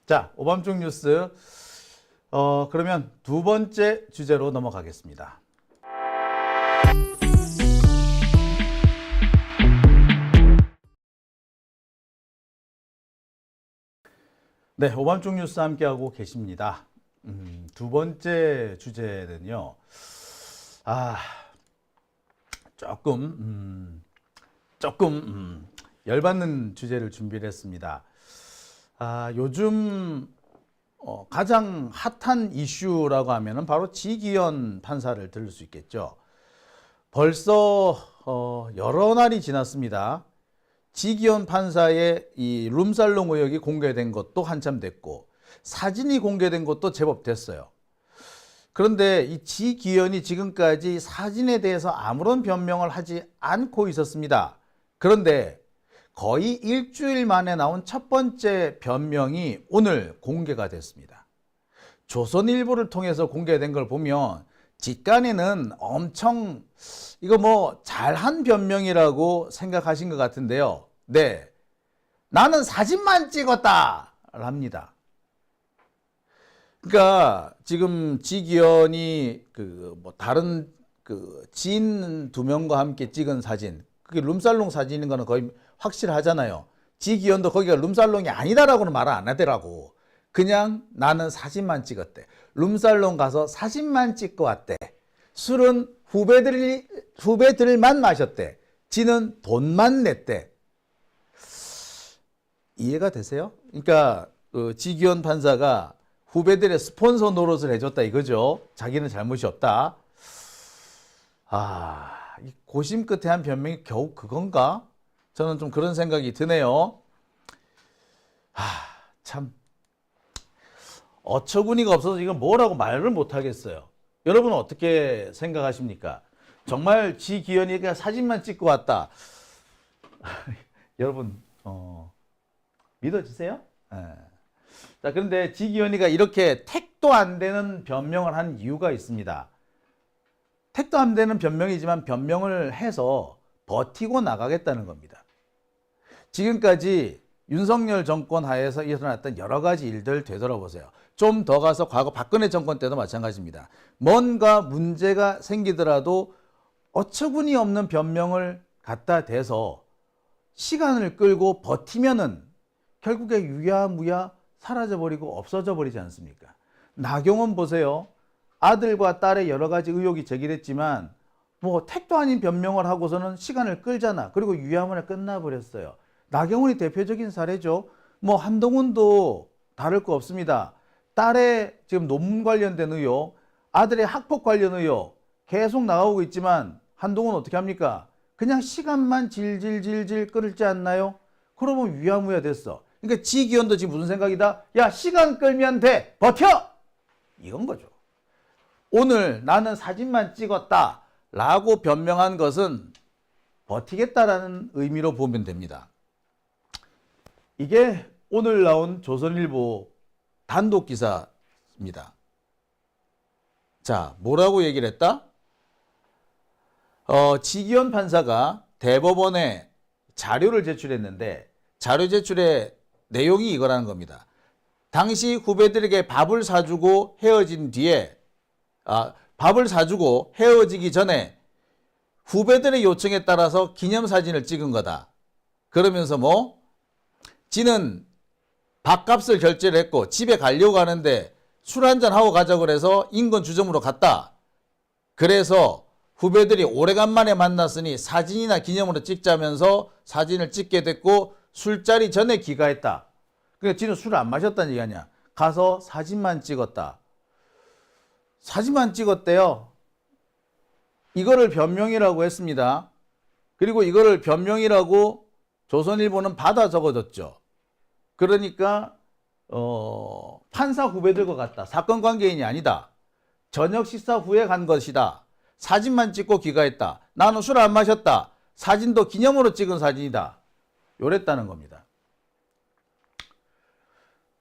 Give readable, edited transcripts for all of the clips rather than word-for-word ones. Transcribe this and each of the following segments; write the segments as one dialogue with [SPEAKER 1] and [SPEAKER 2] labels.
[SPEAKER 1] 자, 오밤중 뉴스. 그러면 두 번째 주제로 넘어가겠습니다. 네, 오밤중 뉴스 함께하고 계십니다. 두 번째 주제는요. 조금 열받는 주제를 준비를 했습니다. 요즘 가장 핫한 이슈라고 하면은 바로 지기현 판사를 들을 수 있겠죠. 벌써 여러 날이 지났습니다. 지기현 판사의 이 룸살롱 의혹이 공개된 것도 한참 됐고 사진이 공개된 것도 제법 됐어요. 그런데 이 지기현이 지금까지 사진에 대해서 아무런 변명을 하지 않고 있었습니다. 그런데 거의 일주일 만에 나온 첫 번째 변명이 오늘 공개가 됐습니다. 조선일보를 통해서 공개된 걸 보면 직간에는 엄청 이거 뭐 잘한 변명이라고 생각하신 것 같은데요. 네, 나는 사진만 찍었다 합니다. 그러니까 지금 지기현이 다른 지인 두 명과 함께 찍은 사진, 그게 룸살롱 사진인 거는 거의 확실하잖아요. 지기현도 거기가 룸살롱이 아니다라고는 말을 안 하더라고. 그냥 나는 사진만 찍었대. 룸살롱 가서 사진만 찍고 왔대. 술은 후배들만 마셨대. 지는 돈만 냈대. 이해가 되세요? 그러니까 지기현 판사가 후배들의 스폰서 노릇을 해줬다 이거죠. 자기는 잘못이 없다. 이 고심 끝에 한 변명이 겨우 그건가? 저는 좀 그런 생각이 드네요. 참 어처구니가 없어서 이건 뭐라고 말을 못 하겠어요. 여러분은 어떻게 생각하십니까? 정말 지기현이가 사진만 찍고 왔다. 여러분 믿어지세요? 자, 그런데 지기현이가 이렇게 택도 안 되는 변명을 한 이유가 있습니다. 택도 안 되는 변명이지만 변명을 해서 버티고 나가겠다는 겁니다. 지금까지 윤석열 정권 하에서 일어났던 여러 가지 일들 되돌아보세요. 좀 더 가서 과거 박근혜 정권 때도 마찬가지입니다. 뭔가 문제가 생기더라도 어처구니 없는 변명을 갖다 대서 시간을 끌고 버티면은 결국에 유야무야 사라져버리고 없어져 버리지 않습니까? 나경원 보세요. 아들과 딸의 여러 가지 의혹이 제기됐지만 뭐 택도 아닌 변명을 하고서는 시간을 끌잖아. 그리고 유야무야 끝나버렸어요. 나경원이 대표적인 사례죠. 뭐 한동훈도 다를 거 없습니다. 딸의 지금 논문 관련된 의혹, 아들의 학폭 관련 의혹 계속 나오고 있지만 한동훈은 어떻게 합니까? 그냥 시간만 질질질질 끌지 않나요? 그러면 유야무야 됐어. 그러니까 지기현도 지금 무슨 생각이다? 야, 시간 끌면 돼. 버텨! 이건 거죠. 오늘 나는 사진만 찍었다 라고 변명한 것은 버티겠다라는 의미로 보면 됩니다. 이게 오늘 나온 조선일보 단독 기사입니다. 자, 뭐라고 얘기를 했다? 지기현 판사가 대법원에 자료를 제출했는데 자료 제출의 내용이 이거라는 겁니다. 당시 후배들에게 밥을 사주고 헤어진 뒤에 밥을 사주고 헤어지기 전에 후배들의 요청에 따라서 기념사진을 찍은 거다. 그러면서 지는 밥값을 결제를 했고 집에 가려고 하는데 술 한잔하고 가자고 그래서 인근 주점으로 갔다. 그래서 후배들이 오래간만에 만났으니 사진이나 기념으로 찍자면서 사진을 찍게 됐고 술자리 전에 귀가했다. 그러니까 지는 술을 안 마셨다는 얘기 아니야. 가서 사진만 찍었다. 사진만 찍었대요. 이거를 변명이라고 했습니다. 그리고 이거를 변명이라고 조선일보는 받아 적어줬죠. 그러니까 판사 후배들과 같다. 사건 관계인이 아니다. 저녁 식사 후에 간 것이다. 사진만 찍고 귀가했다. 나는 술 안 마셨다. 사진도 기념으로 찍은 사진이다. 요랬다는 겁니다.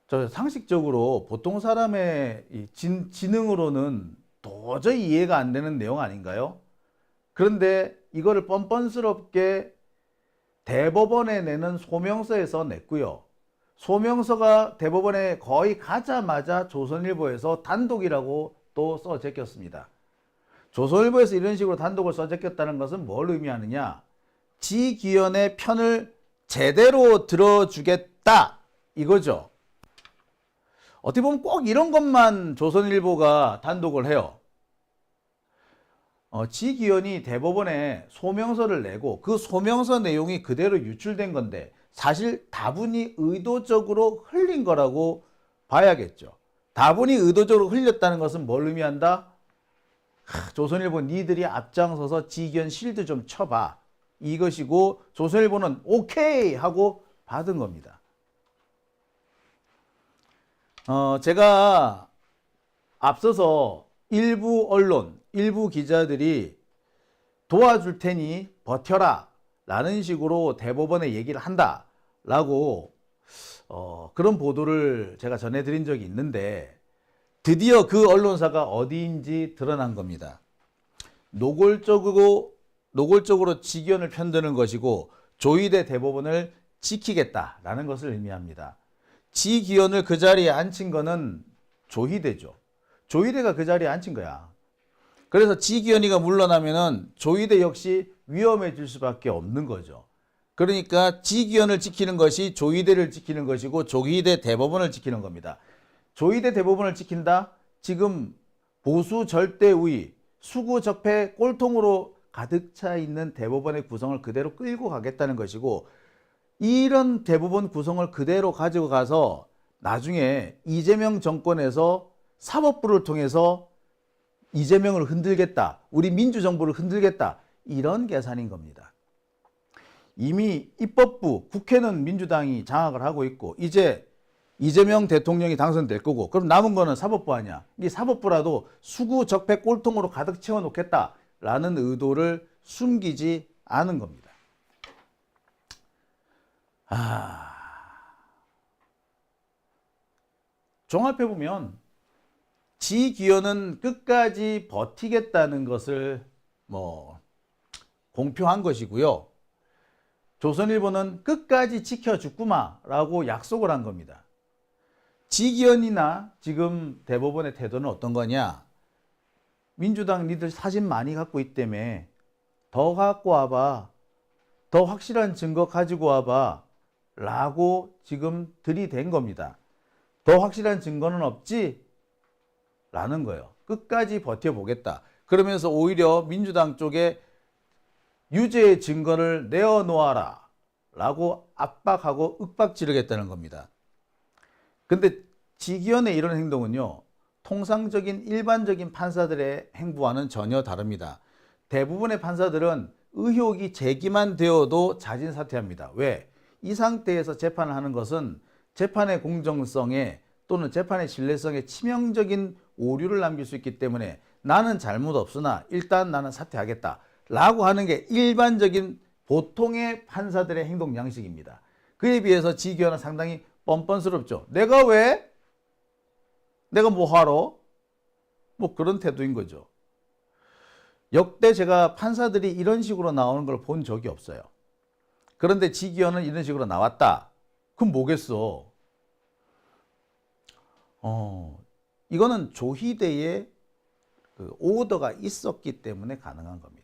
[SPEAKER 1] 저 상식적으로 보통 사람의 지능으로는 도저히 이해가 안 되는 내용 아닌가요? 그런데 이거를 뻔뻔스럽게 대법원에 내는 소명서에서 냈고요. 소명서가 대법원에 거의 가자마자 조선일보에서 단독이라고 또 써 제꼈습니다. 조선일보에서 이런 식으로 단독을 써 제꼈다는 것은 뭘 의미하느냐? 지기현의 편을 제대로 들어주겠다 이거죠. 어떻게 보면 꼭 이런 것만 조선일보가 단독을 해요. 지기현이 대법원에 소명서를 내고 그 소명서 내용이 그대로 유출된 건데 사실 다분히 의도적으로 흘린 거라고 봐야겠죠. 다분히 의도적으로 흘렸다는 것은 뭘 의미한다? 조선일보 니들이 앞장서서 지기현 실드 좀 쳐봐. 이것이고 조선일보는 오케이 하고 받은 겁니다. 제가 앞서서 일부 언론, 일부 기자들이 도와줄 테니 버텨라 라는 식으로 대법원에 얘기를 한다 라고 그런 보도를 제가 전해드린 적이 있는데 드디어 그 언론사가 어디인지 드러난 겁니다. 노골적으로 지기현을 편드는 것이고 조희대 대법원을 지키겠다라는 것을 의미합니다. 지기현을 그 자리에 앉힌 거는 조희대죠. 조희대가 그 자리에 앉힌 거야. 그래서 지기현이가 물러나면은 조희대 역시 위험해질 수밖에 없는 거죠. 그러니까 지기현을 지키는 것이 조희대를 지키는 것이고 조희대 대법원을 지키는 겁니다. 조희대 대법원을 지킨다? 지금 보수 절대우위, 수구적폐 꼴통으로 가득 차 있는 대법원의 구성을 그대로 끌고 가겠다는 것이고 이런 대법원 구성을 그대로 가지고 가서 나중에 이재명 정권에서 사법부를 통해서 이재명을 흔들겠다. 우리 민주정부를 흔들겠다. 이런 계산인 겁니다. 이미 입법부, 국회는 민주당이 장악을 하고 있고 이제 이재명 대통령이 당선될 거고 그럼 남은 거는 사법부 아니야. 이 사법부라도 수구적폐 꼴통으로 가득 채워놓겠다라는 의도를 숨기지 않은 겁니다. 종합해보면 지기현은 끝까지 버티겠다는 것을 공표한 것이고요. 조선일보는 끝까지 지켜주구마라고 약속을 한 겁니다. 지기현이나 지금 대법원의 태도는 어떤 거냐? 민주당 니들 사진 많이 갖고 있다며 더 갖고 와봐. 더 확실한 증거 가지고 와봐. 라고 지금 들이댄 겁니다. 더 확실한 증거는 없지? 라는 거예요. 끝까지 버텨보겠다. 그러면서 오히려 민주당 쪽에 유죄의 증거를 내어놓아라 라고 압박하고 윽박 지르겠다는 겁니다. 근데 지기현의 이런 행동은요, 통상적인 일반적인 판사들의 행보와는 전혀 다릅니다. 대부분의 판사들은 의혹이 제기만 되어도 자진 사퇴합니다. 왜? 이 상태에서 재판을 하는 것은 재판의 공정성에 또는 재판의 신뢰성에 치명적인 오류를 남길 수 있기 때문에 나는 잘못 없으나 일단 나는 사퇴하겠다 라고 하는 게 일반적인 보통의 판사들의 행동 양식입니다. 그에 비해서 지기현은 상당히 뻔뻔스럽죠. 내가 왜? 내가 뭐 하러? 뭐 그런 태도인 거죠. 역대 제가 판사들이 이런 식으로 나오는 걸 본 적이 없어요. 그런데 지기현은 이런 식으로 나왔다. 그럼 뭐겠어? 이거는 조희대의 그 오더가 있었기 때문에 가능한 겁니다.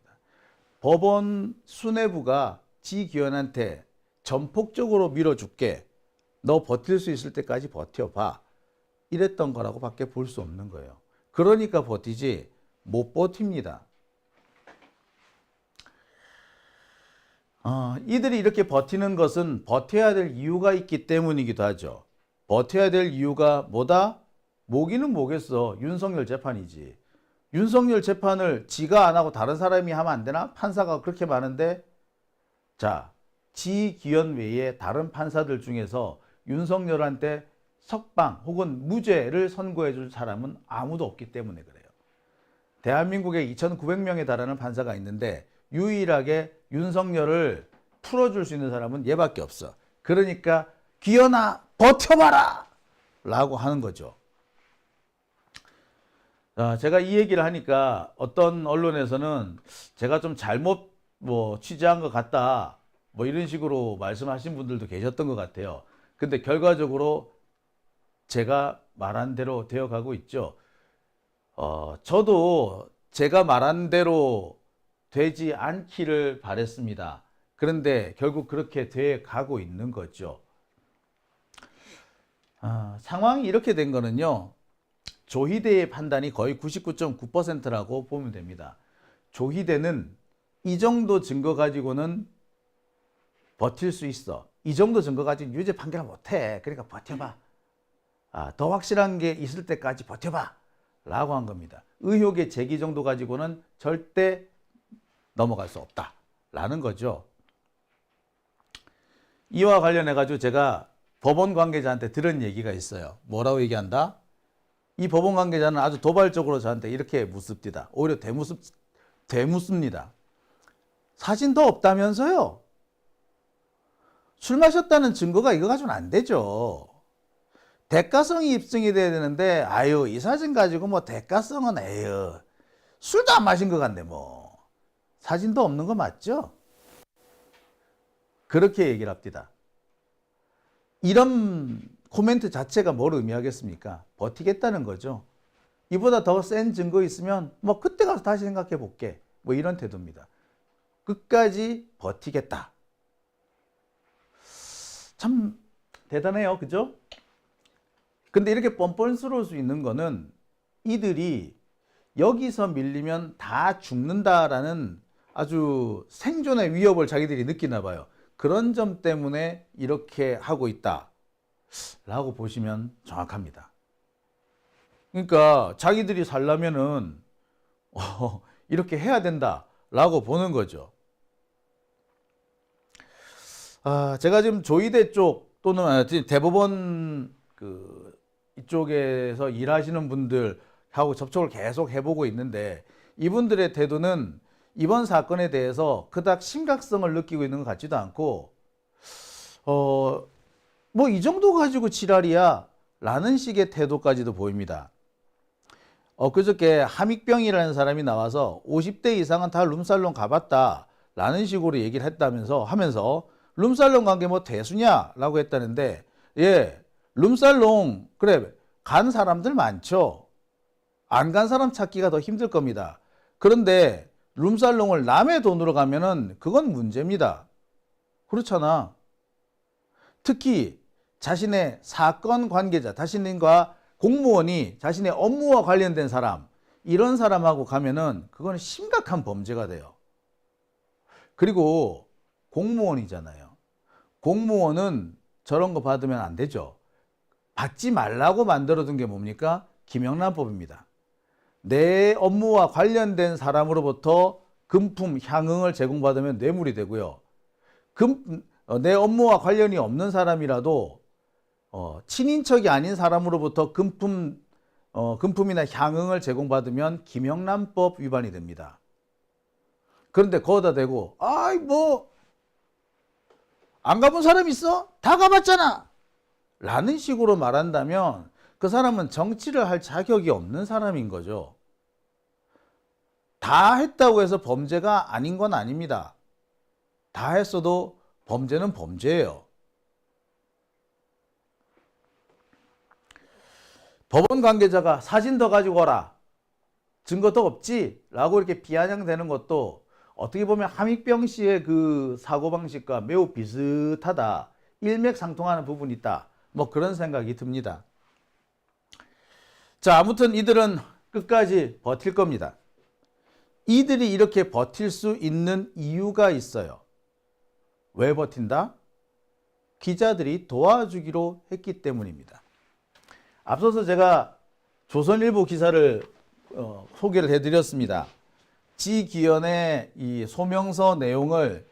[SPEAKER 1] 법원 수뇌부가 지기현한테 전폭적으로 밀어줄게. 너 버틸 수 있을 때까지 버텨봐. 이랬던 거라고 밖에 볼 수 없는 거예요. 그러니까 버티지 못 버팁니다. 이들이 이렇게 버티는 것은 버텨야 될 이유가 있기 때문이기도 하죠. 버텨야 될 이유가 뭐다? 뭐기는 뭐겠어. 윤석열 재판이지. 윤석열 재판을 지가 안 하고 다른 사람이 하면 안 되나? 판사가 그렇게 많은데. 자, 지기현 외에 다른 판사들 중에서 윤석열한테 석방 혹은 무죄를 선고해 줄 사람은 아무도 없기 때문에 그래요. 대한민국에 2,900명에 달하는 판사가 있는데 유일하게 윤석열을 풀어줄 수 있는 사람은 얘밖에 없어. 그러니까 기현아 버텨봐라 라고 하는 거죠. 제가 이 얘기를 하니까 어떤 언론에서는 제가 좀 잘못 취재한 것 같다 이런 식으로 말씀하신 분들도 계셨던 것 같아요. 근데 결과적으로 제가 말한 대로 되어가고 있죠. 저도 제가 말한 대로 되지 않기를 바랬습니다. 그런데 결국 그렇게 돼 가고 있는 거죠. 상황이 이렇게 된 거는요. 조희대의 판단이 거의 99.9%라고 보면 됩니다. 조희대는 이 정도 증거 가지고는 버틸 수 있어. 이 정도 증거 가지고 유죄 판결 못해. 그러니까 버텨봐. 더 확실한 게 있을 때까지 버텨봐. 라고 한 겁니다. 의혹의 제기 정도 가지고는 절대 넘어갈 수 없다. 라는 거죠. 이와 관련해 가지고 제가 법원 관계자한테 들은 얘기가 있어요. 뭐라고 얘기한다? 이 법원 관계자는 아주 도발적으로 저한테 이렇게 묻습니다. 오히려 되묻습니다. 사진 더 없다면서요? 술 마셨다는 증거가 이거 가지고는 안 되죠. 대가성이 입증이 돼야 되는데 이 사진 가지고 뭐 대가성은 술도 안 마신 것 같네 뭐. 사진도 없는 거 맞죠? 그렇게 얘기를 합니다. 이런 코멘트 자체가 뭘 의미하겠습니까? 버티겠다는 거죠. 이보다 더 센 증거 있으면 뭐 그때 가서 다시 생각해 볼게. 뭐 이런 태도입니다. 끝까지 버티겠다. 참 대단해요. 그죠? 근데 이렇게 뻔뻔스러울 수 있는 거는 이들이 여기서 밀리면 다 죽는다라는 아주 생존의 위협을 자기들이 느끼나 봐요. 그런 점 때문에 이렇게 하고 있다 라고 보시면 정확합니다. 그러니까 자기들이 살려면은 이렇게 해야 된다 라고 보는 거죠. 제가 지금 조희대 쪽 또는 대법원 이쪽에서 일하시는 분들하고 접촉을 계속 해보고 있는데 이분들의 태도는 이번 사건에 대해서 그닥 심각성을 느끼고 있는 것 같지도 않고 뭐 이 정도 가지고 지랄이야 라는 식의 태도까지도 보입니다. 그저께 함익병이라는 사람이 나와서 50대 이상은 다 룸살롱 가봤다 라는 식으로 얘기를 하면서 룸살롱 간 게 뭐 대수냐 라고 했다는데 룸살롱 그래 간 사람들 많죠. 안 간 사람 찾기가 더 힘들 겁니다. 그런데 룸살롱을 남의 돈으로 가면은 그건 문제입니다. 그렇잖아. 특히 자신의 사건 관계자, 자신과 공무원이 자신의 업무와 관련된 사람, 이런 사람하고 가면은 그건 심각한 범죄가 돼요. 그리고 공무원이잖아요. 공무원은 저런 거 받으면 안 되죠. 받지 말라고 만들어둔 게 뭡니까? 김영란법입니다. 내 업무와 관련된 사람으로부터 금품, 향응을 제공받으면 뇌물이 되고요. 내 업무와 관련이 없는 사람이라도 친인척이 아닌 사람으로부터 금품이나 향응을 제공받으면 김영란법 위반이 됩니다. 그런데 거기다 대고 안 가본 사람 있어? 다 가봤잖아 라는 식으로 말한다면 그 사람은 정치를 할 자격이 없는 사람인 거죠. 다 했다고 해서 범죄가 아닌 건 아닙니다. 다 했어도 범죄는 범죄예요. 법원 관계자가 사진 더 가지고 와라. 증거 더 없지? 라고 이렇게 비아냥대는 것도 어떻게 보면 함익병 씨의 그 사고방식과 매우 비슷하다. 일맥상통하는 부분이 있다. 뭐 그런 생각이 듭니다. 자, 아무튼 이들은 끝까지 버틸 겁니다. 이들이 이렇게 버틸 수 있는 이유가 있어요. 왜 버틴다? 기자들이 도와주기로 했기 때문입니다. 앞서서 제가 조선일보 기사를 소개를 해드렸습니다. 지기현의 이 소명서 내용을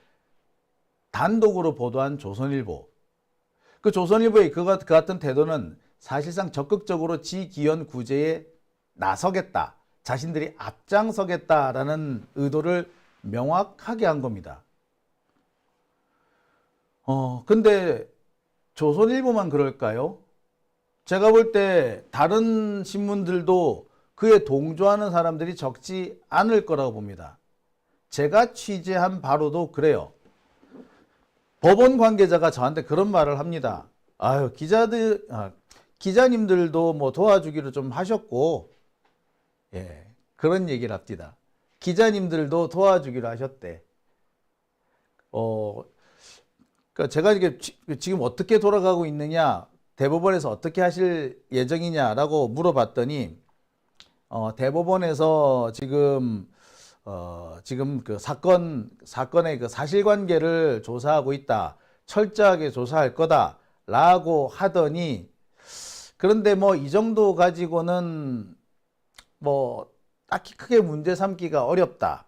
[SPEAKER 1] 단독으로 보도한 조선일보. 그 조선일보의 그 같은 태도는 사실상 적극적으로 지기현 구제에 나서겠다. 자신들이 앞장서겠다라는 의도를 명확하게 한 겁니다. 근데 조선일보만 그럴까요? 제가 볼 때 다른 신문들도 그에 동조하는 사람들이 적지 않을 거라고 봅니다. 제가 취재한 바로도 그래요. 법원 관계자가 저한테 그런 말을 합니다. 아유, 기자님들도 뭐 도와주기로 좀 하셨고, 예, 그런 얘기를 합니다. 기자님들도 도와주기로 하셨대. 그러니까 제가 이게 지금 어떻게 돌아가고 있느냐, 대법원에서 어떻게 하실 예정이냐라고 물어봤더니, 대법원에서 지금 그 사건의 그 사실관계를 조사하고 있다. 철저하게 조사할 거다라고 하더니, 그런데 뭐 이 정도 가지고는 뭐 딱히 크게 문제 삼기가 어렵다.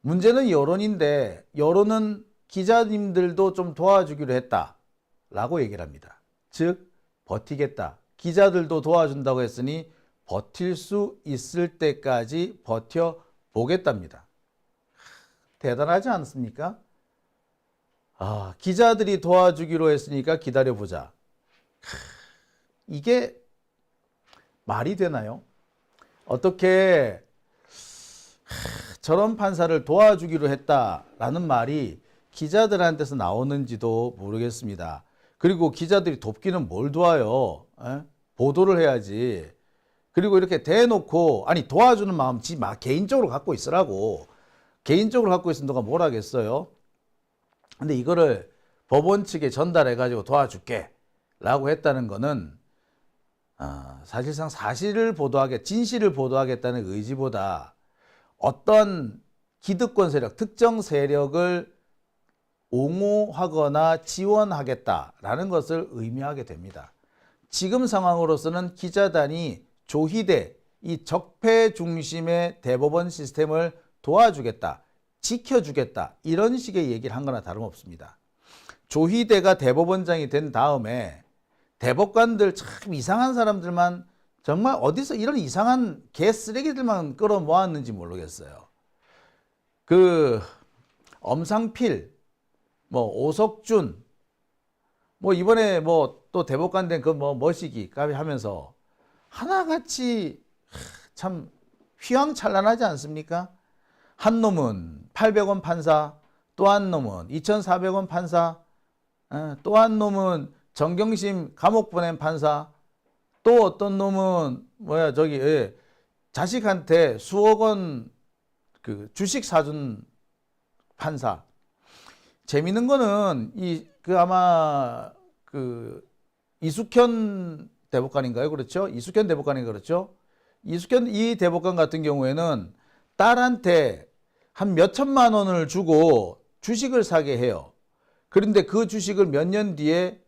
[SPEAKER 1] 문제는 여론인데, 여론은 기자님들도 좀 도와주기로 했다라고 얘기를 합니다. 즉, 버티겠다. 기자들도 도와준다고 했으니 버틸 수 있을 때까지 버텨보겠답니다. 대단하지 않습니까? 기자들이 도와주기로 했으니까 기다려보자. 이게 말이 되나요? 어떻게 저런 판사를 도와주기로 했다라는 말이 기자들한테서 나오는지도 모르겠습니다. 그리고 기자들이 돕기는 뭘 도와요? 보도를 해야지. 그리고 이렇게 대놓고, 아니, 도와주는 마음 개인적으로 갖고 있으라고. 개인적으로 갖고 있으면 누가 뭘 하겠어요? 근데 이거를 법원 측에 전달해가지고 도와줄게 라고 했다는 거는 사실상 진실을 보도하겠다는 의지보다 어떤 기득권 세력, 특정 세력을 옹호하거나 지원하겠다라는 것을 의미하게 됩니다. 지금 상황으로서는 기자단이 조희대, 이 적폐 중심의 대법원 시스템을 도와주겠다, 지켜주겠다, 이런 식의 얘기를 한 거나 다름없습니다. 조희대가 대법원장이 된 다음에 대법관들 참 이상한 사람들만, 정말 어디서 이런 이상한 개쓰레기들만 끌어 모았는지 모르겠어요. 그 엄상필, 뭐 오석준, 뭐 이번에 뭐 또 대법관 된 그 뭐 머시기 하면서 하나같이 참 휘황찬란하지 않습니까? 한 놈은 800원 판사, 또 한 놈은 2,400원 판사, 또 한 놈은 정경심 감옥 보낸 판사, 또 어떤 놈은 자식한테 수억 원 그 주식 사준 판사. 재밌는 거는 아마 이숙현 대법관인가요? 그렇죠? 이숙현 대법관인가 그렇죠? 이 대법관 같은 경우에는 딸한테 한 몇 천만 원을 주고 주식을 사게 해요. 그런데 그 주식을 몇 년 뒤에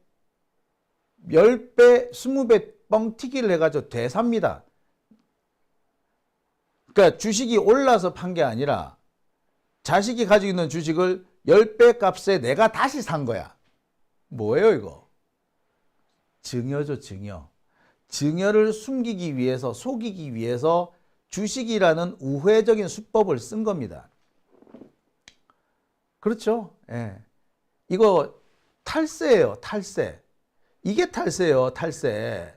[SPEAKER 1] 10배, 20배 뻥튀기를 해가지고 되삽니다. 그러니까 주식이 올라서 판 게 아니라 자식이 가지고 있는 주식을 10배 값에 내가 다시 산 거야. 뭐예요, 이거? 증여죠, 증여. 증여를 숨기기 위해서, 속이기 위해서 주식이라는 우회적인 수법을 쓴 겁니다. 그렇죠? 예. 이거 탈세예요, 탈세. 이게 탈세예요, 탈세.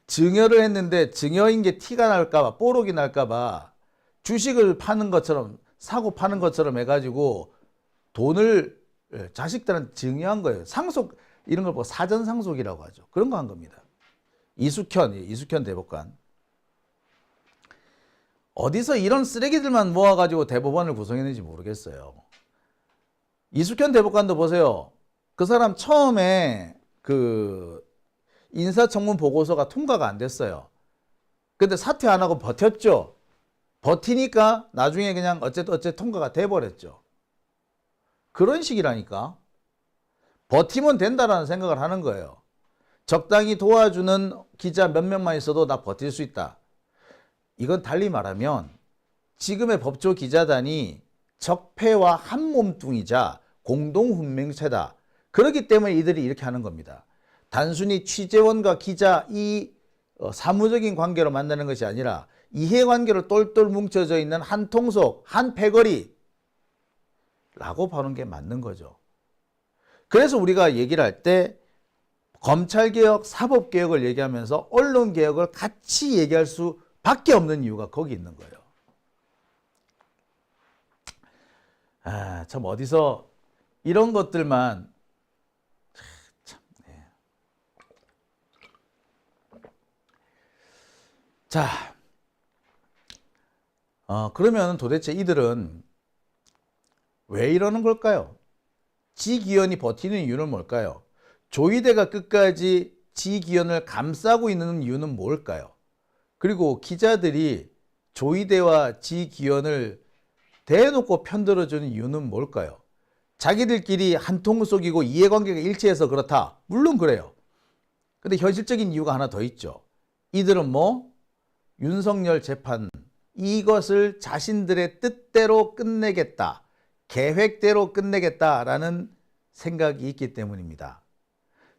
[SPEAKER 1] 증여를 했는데 증여인 게 티가 날까봐, 뽀록이 날까봐 주식을 파는 것처럼, 사고 파는 것처럼 해가지고 돈을 자식들한테 증여한 거예요. 상속, 이런 걸 보고 사전상속이라고 하죠. 그런 거 한 겁니다. 이숙현 대법관. 어디서 이런 쓰레기들만 모아가지고 대법원을 구성했는지 모르겠어요. 이숙현 대법관도 보세요. 그 사람 처음에 인사청문 보고서가 통과가 안 됐어요. 근데 사퇴 안 하고 버텼죠. 버티니까 나중에 그냥 어쨌든 통과가 돼버렸죠. 그런 식이라니까. 버티면 된다라는 생각을 하는 거예요. 적당히 도와주는 기자 몇 명만 있어도 나 버틸 수 있다. 이건 달리 말하면 지금의 법조 기자단이 적폐와 한 몸뚱이자 공동훈명체다. 그렇기 때문에 이들이 이렇게 하는 겁니다. 단순히 취재원과 기자 사무적인 관계로 만나는 것이 아니라 이해관계로 똘똘 뭉쳐져 있는 한 통속, 한 패거리 라고 보는 게 맞는 거죠. 그래서 우리가 얘기를 할 때 검찰개혁, 사법개혁을 얘기하면서 언론개혁을 같이 얘기할 수밖에 없는 이유가 거기 있는 거예요. 참 어디서 이런 것들만 자, 그러면 도대체 이들은 왜 이러는 걸까요? 지기현이 버티는 이유는 뭘까요? 조이대가 끝까지 지기현을 감싸고 있는 이유는 뭘까요? 그리고 기자들이 조이대와 지기현을 대놓고 편들어주는 이유는 뭘까요? 자기들끼리 한 통 속이고 이해관계가 일치해서 그렇다. 물론 그래요. 근데 현실적인 이유가 하나 더 있죠. 이들은 윤석열 재판 이것을 자신들의 뜻대로 끝내겠다. 계획대로 끝내겠다라는 생각이 있기 때문입니다.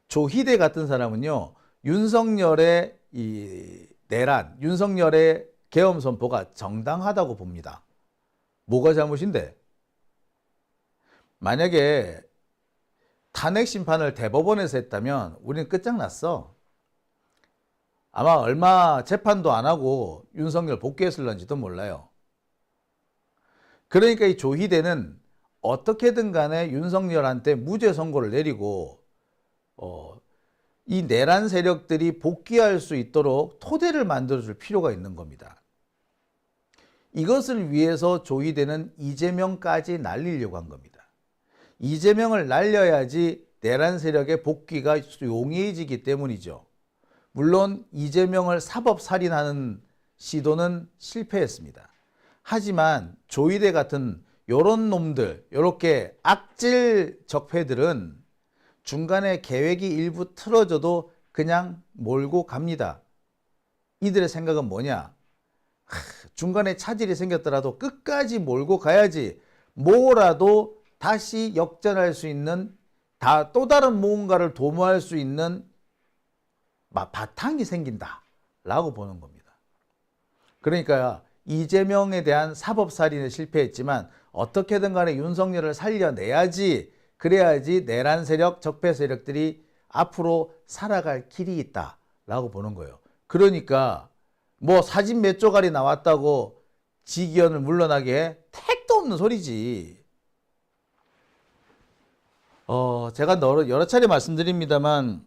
[SPEAKER 1] 조희대 같은 사람은요. 윤석열의 이 내란, 윤석열의 계엄 선포가 정당하다고 봅니다. 뭐가 잘못인데? 만약에 탄핵 심판을 대법원에서 했다면 우리는 끝장났어. 아마 얼마 재판도 안 하고 윤석열 복귀했을런지도 몰라요. 그러니까 이 조희대는 어떻게든 간에 윤석열한테 무죄 선고를 내리고 이 내란 세력들이 복귀할 수 있도록 토대를 만들어줄 필요가 있는 겁니다. 이것을 위해서 조희대는 이재명까지 날리려고 한 겁니다. 이재명을 날려야지 내란 세력의 복귀가 용이해지기 때문이죠. 물론 이재명을 사법살인하는 시도는 실패했습니다. 하지만 조이대 같은 요런 놈들, 요렇게 악질 적폐들은 중간에 계획이 일부 틀어져도 그냥 몰고 갑니다. 이들의 생각은 뭐냐? 중간에 차질이 생겼더라도 끝까지 몰고 가야지 뭐라도 다시 역전할 수 있는 또 다른 무언가를 도모할 수 있는 바탕이 생긴다라고 보는 겁니다. 그러니까 이재명에 대한 사법살인에 실패했지만 어떻게든 간에 윤석열을 살려내야지 그래야지 내란 세력, 적폐 세력들이 앞으로 살아갈 길이 있다라고 보는 거예요. 그러니까 사진 몇 조각이 나왔다고 지기현을 물러나게 해? 택도 없는 소리지. 제가 여러 차례 말씀드립니다만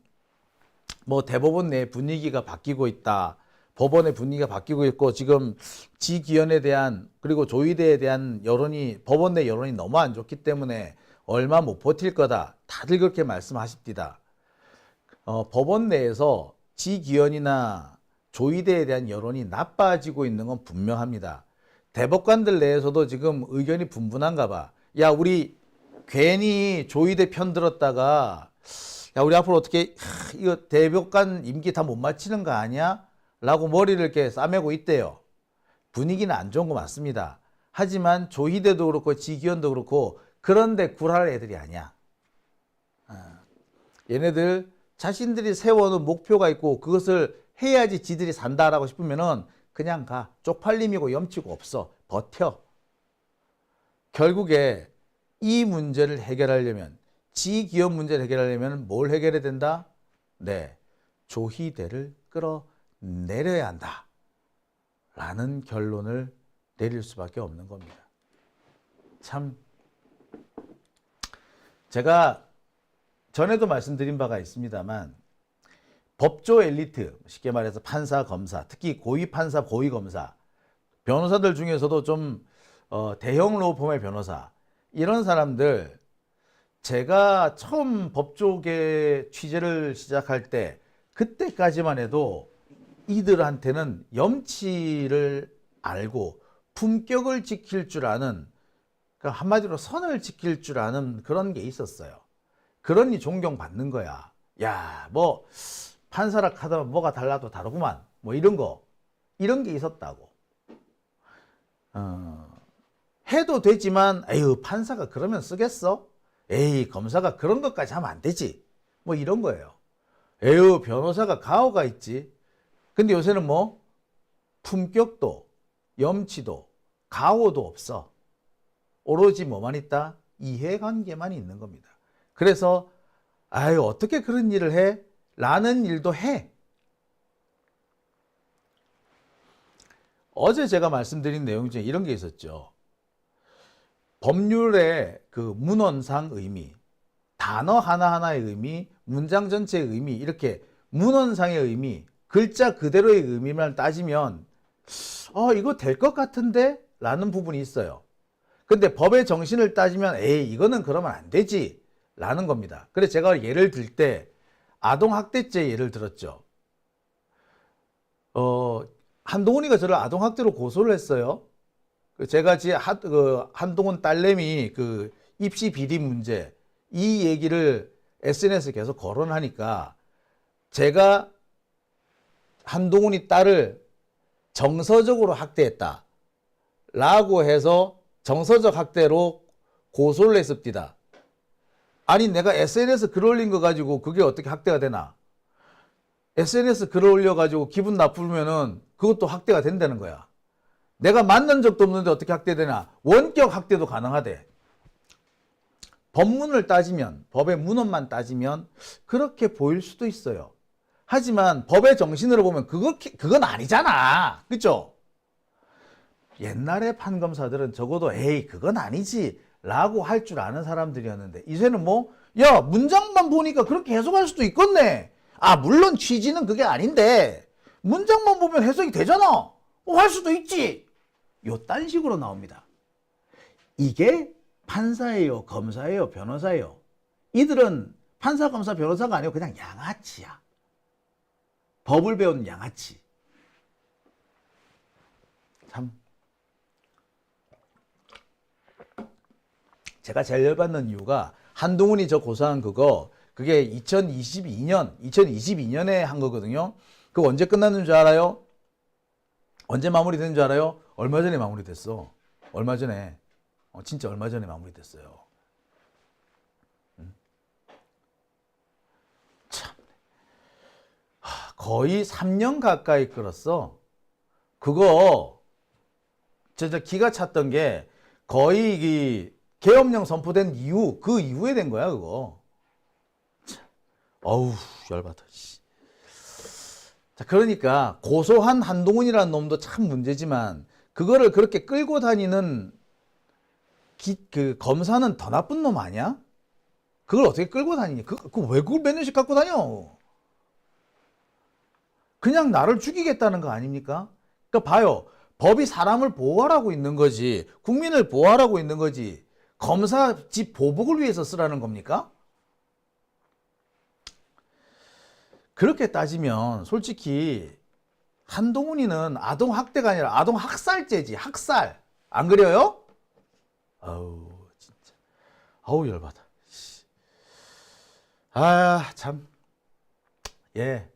[SPEAKER 1] 대법원 내 분위기가 바뀌고 있다. 법원의 분위기가 바뀌고 있고 지금 지기현에 대한 그리고 조이대에 대한 법원 내 여론이 너무 안 좋기 때문에 얼마 못 버틸 거다. 다들 그렇게 말씀하십니다. 법원 내에서 지기현이나 조이대에 대한 여론이 나빠지고 있는 건 분명합니다. 대법관들 내에서도 지금 의견이 분분한가 봐. 야, 우리 괜히 조이대 편 들었다가 야, 우리 앞으로 어떻게 이거 대법관 임기 다 못 마치는 거 아니야? 라고 머리를 이렇게 싸매고 있대요. 분위기는 안 좋은 거 맞습니다. 하지만 조희대도 그렇고 지기현도 그렇고 그런데 굴할 애들이 아니야. 얘네들 자신들이 세워놓은 목표가 있고 그것을 해야지 지들이 산다라고 싶으면은 그냥 가. 쪽팔림이고 염치고 없어. 버텨. 결국에 이 문제를 해결하려면 지기현 문제를 해결하려면 뭘 해결해야 된다? 네, 조희대를 끌어내려야 한다 라는 결론을 내릴 수밖에 없는 겁니다. 참 제가 전에도 말씀드린 바가 있습니다만 법조 엘리트, 쉽게 말해서 판사, 검사, 특히 고위 판사, 고위 검사, 변호사들 중에서도 좀 대형 로펌의 변호사 이런 사람들 제가 처음 법조계 취재를 시작할 때 그때까지만 해도 이들한테는 염치를 알고 품격을 지킬 줄 아는 그러니까 한마디로 선을 지킬 줄 아는 그런 게 있었어요. 그러니 존경받는 거야. 야, 판사라 하다 뭐가 달라도 다르구만. 이런 게 있었다고. 해도 되지만 에휴 판사가 그러면 쓰겠어? 에이 검사가 그런 것까지 하면 안 되지. 이런 거예요. 에휴 변호사가 가오가 있지. 근데 요새는 품격도 염치도 가오도 없어. 오로지 뭐만 있다? 이해관계만 있는 겁니다. 그래서 아유 어떻게 그런 일을 해? 라는 일도 해. 어제 제가 말씀드린 내용 중에 이런 게 있었죠. 법률의 그 문헌상 의미, 단어 하나하나의 의미, 문장 전체의 의미, 이렇게 문헌상의 의미, 글자 그대로의 의미만 따지면 이거 될 것 같은데? 라는 부분이 있어요. 근데 법의 정신을 따지면 에이 이거는 그러면 안 되지 라는 겁니다. 그래서 제가 예를 들 때 아동학대죄 예를 들었죠. 한동훈이가 저를 아동학대로 고소를 했어요. 제가 한동훈 딸내미 그 입시 비리 문제 이 얘기를 SNS에 계속 거론하니까 제가 한동훈이 딸을 정서적으로 학대했다 라고 해서 정서적 학대로 고소를 했습니다. 아니 내가 SNS 글 올린 거 가지고 그게 어떻게 학대가 되나? SNS 글을 올려가지고 기분 나쁘면은 그것도 학대가 된다는 거야. 내가 만난 적도 없는데 어떻게 학대되나? 원격 학대도 가능하대. 법문을 따지면, 법의 문헌만 따지면 그렇게 보일 수도 있어요. 하지만 법의 정신으로 보면 그건 아니잖아. 그죠? 옛날에 판검사들은 적어도 에이 그건 아니지 라고 할 줄 아는 사람들이었는데 이제는 야 문장만 보니까 그렇게 해석할 수도 있겠네. 물론 취지는 그게 아닌데 문장만 보면 해석이 되잖아. 할 수도 있지. 요딴 식으로 나옵니다. 이게 판사예요, 검사예요, 변호사예요. 이들은 판사, 검사, 변호사가 아니고 그냥 양아치야. 법을 배우는 양아치. 참. 제가 제일 열받는 이유가 한동훈이 저 고소한 그게 2022년에 한 거거든요. 그거 언제 끝났는 줄 알아요? 언제 마무리된 줄 알아요? 얼마 전에 마무리됐어. 얼마 전에. 진짜 얼마 전에 마무리됐어요. 참. 거의 3년 가까이 끌었어. 그거 진짜 기가 찼던 게 거의 계엄령 선포된 이후 그 이후에 된 거야 그거. 어우 열받아. 자 그러니까 고소한 한동훈이라는 놈도 참 문제지만 그거를 그렇게 끌고 다니는 그 검사는 더 나쁜 놈 아니야? 그걸 어떻게 끌고 다니니? 왜 그걸 몇 년씩 갖고 다녀? 그냥 나를 죽이겠다는 거 아닙니까? 그러니까 봐요. 법이 사람을 보호하라고 있는 거지. 국민을 보호하라고 있는 거지. 검사 집 보복을 위해서 쓰라는 겁니까? 그렇게 따지면 솔직히 한동훈이는 아동학대가 아니라 아동학살죄지. 학살. 안 그래요? 아우 진짜. 아우 열받아. 참. 예.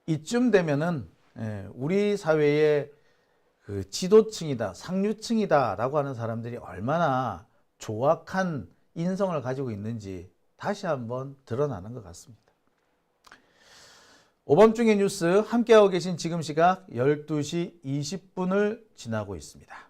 [SPEAKER 1] 이쯤 되면은 우리 사회의 그 지도층이다, 상류층이다라고 하는 사람들이 얼마나 조악한 인성을 가지고 있는지 다시 한번 드러나는 것 같습니다. 오밤중의 뉴스 함께하고 계신 지금 시각 12시 20분을 지나고 있습니다.